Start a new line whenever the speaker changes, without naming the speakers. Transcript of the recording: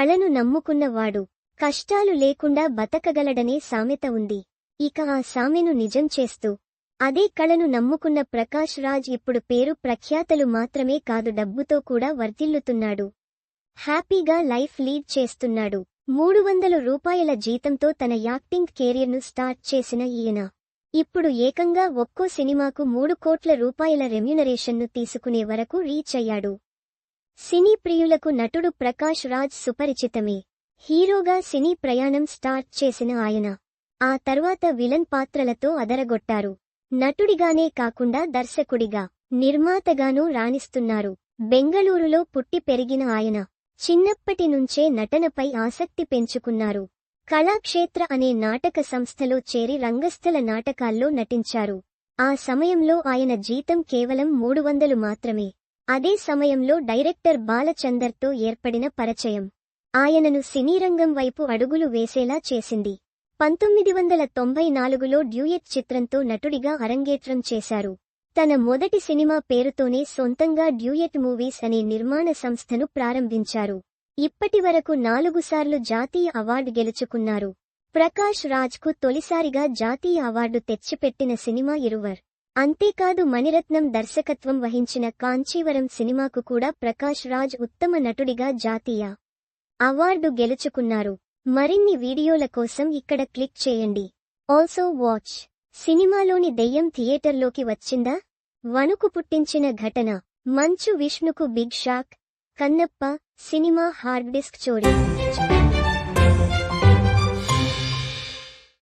కళను నమ్ముకున్నవాడు కష్టాలు లేకుండా బతకగలడనే సామెత ఉంది. ఇక ఆ సామెను నిజం చేస్తూ అదే కళను నమ్ముకున్న ప్రకాష్ రాజ్ ఇప్పుడు పేరు ప్రఖ్యాతలు మాత్రమే కాదు డబ్బుతో కూడా వర్ధిల్లుతున్నాడు. హ్యాపీగా లైఫ్ లీడ్ చేస్తున్నాడు. 300 రూపాయల జీతంతో తన యాక్టింగ్ కెరీర్ను స్టార్ట్ చేసిన ఈయన ఇప్పుడు ఏకంగా ఒక్కో సినిమాకు 3 కోట్ల రూపాయల రెమ్యునరేషన్ను తీసుకునే వరకు రీచ్ అయ్యాడు. సినీ ప్రియులకు నటుడు ప్రకాష్ రాజ్ సుపరిచితమే. హీరోగా సినీ ప్రయాణం స్టార్ట్ చేసిన ఆయన ఆ తర్వాత విలన్ పాత్రలతో అదరగొట్టారు. నటుడిగానే కాకుండా దర్శకుడిగా, నిర్మాతగానూ రాణిస్తున్నారు. బెంగళూరులో పుట్టి పెరిగిన ఆయన చిన్నప్పటి నుంచే నటనపై ఆసక్తి పెంచుకున్నారు. కళాక్షేత్ర అనే నాటక సంస్థలో చేరి రంగస్థల నాటకాల్లో నటించారు. ఆ సమయంలో ఆయన జీతం కేవలం 300 మాత్రమే. అదే సమయంలో డైరెక్టర్ బాలచందర్తో ఏర్పడిన పరిచయం ఆయనను సినీరంగం వైపు అడుగులు వేసేలా చేసింది. 1994లో డ్యూయెట్ చిత్రంతో నటుడిగా అరంగేట్రం చేశారు. తన మొదటి సినిమా పేరుతోనే సొంతంగా డ్యూయెట్ మూవీస్ అనే నిర్మాణ సంస్థను ప్రారంభించారు. ఇప్పటివరకు 4 సార్లు జాతీయ అవార్డు గెలుచుకున్నారు. ప్రకాష్ రాజ్కు తొలిసారిగా జాతీయ అవార్డు తెచ్చిపెట్టిన సినిమా ఇరువర్. అంతేకాదు మణిరత్నం దర్శకత్వం వహించిన కాంచీవరం సినిమాకు కూడా ప్రకాష్ రాజ్ ఉత్తమ నటుడిగా జాతీయ అవార్డు గెలుచుకున్నారు. మరిన్ని వీడియోల కోసం ఇక్కడ క్లిక్ చేయండి. Also watch. సినిమాలోని దెయ్యం థియేటర్లోకి వచ్చిందా? వణుకు పుట్టించిన ఘటన. మంచు విష్ణుకు బిగ్ షాక్. కన్నప్ప సినిమా హార్డ్ డిస్క్ చోరీ.